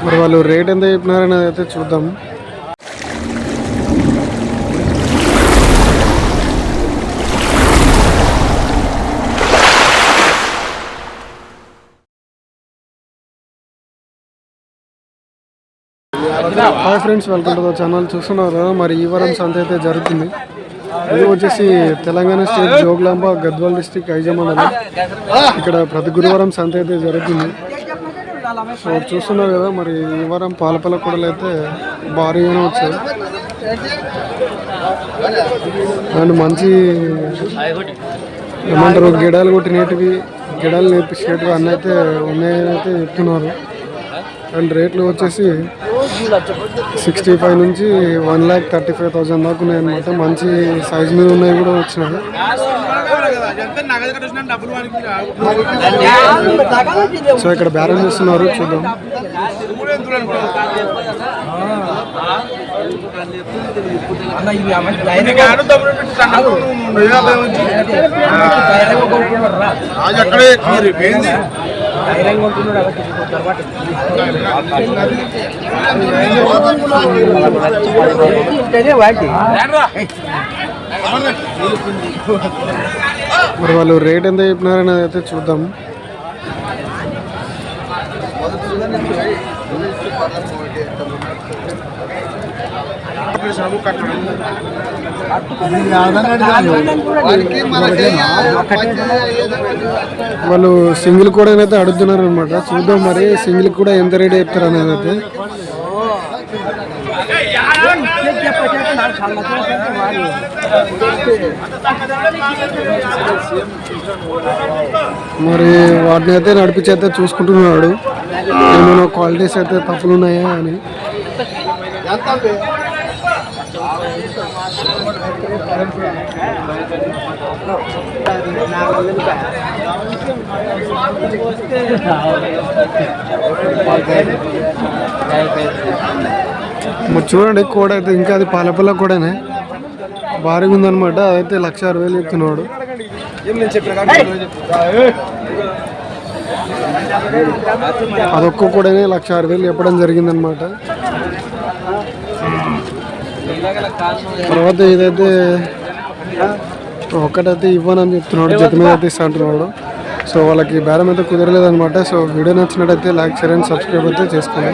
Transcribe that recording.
మరి వాళ్ళు రేట్ ఎంత చెప్పినారని అయితే చూద్దాం. Hi friends, welcome to the channel. చూస్తున్నారు కదా, మరి ఈ వారం సంత అయితే జరుగుతుంది. ఇది వచ్చేసి తెలంగాణ స్టేట్ జోగులాంబ గద్వాల్ డిస్టిక్ ఐజా మండలం. ఇక్కడ ప్రతి గురువారం సంత అయితే జరుగుతుంది. సో చూస్తున్నారు కదా, మరి ఈ వారం పాలపల్ల కూడలు అయితే భారీగానే వచ్చాయి. అండ్ మంచి ఏమంటారు, గిడాలు కొట్టినవి, గిడాలు నేర్పించేటివి అన్నీ అయితే ఉన్నాయని అయితే చెప్తున్నారు. అండ్ రేట్లు వచ్చేసి 65 నుంచి 1,35,000 దాకా ఉన్నాయన్నమాట. మంచి సైజ్ మీద ఉన్నాయి కూడా వచ్చినాయి. సో ఇక్కడ బేరం చేస్తున్నారు, చూద్దాం. మరి వాళ్ళు రేట్ ఎంత చెప్పినారని అయితే చూద్దాం. వాళ్ళు సింగిల్ కూడా అయితే అడుగుతున్నారు అనమాట. చూద్దాం మరి సింగిల్ కూడా ఎంత రేట్ చెప్తారు అనేది అయితే. మరి వాటిని అయితే నడిపించి అయితే చూసుకుంటున్నాడు, ఏమైనా క్వాలిటీస్ అయితే తప్పులు ఉన్నాయా అని. మరి చూడండి, కూడా అయితే ఇంకా అది పాలపల్ల కూడానే భారీగా ఉందన్నమాట. అదైతే 1,60,000 చెప్తున్నాడు. అదొక్క కూడా 1,60,000 చెప్పడం జరిగిందనమాట. తర్వాత ఇదైతే ఒక్కటైతే ఇవ్వనని చెప్తున్నాడు, జత మీద అయితే ఇస్తా అంటున్నాడు. సో వాళ్ళకి బేరం అయితే కుదరలేదనమాట. సో వీడియో నచ్చినట్టయితే లైక్, షేర్ అండ్ సబ్స్క్రైబ్ అయితే చేసుకోండి.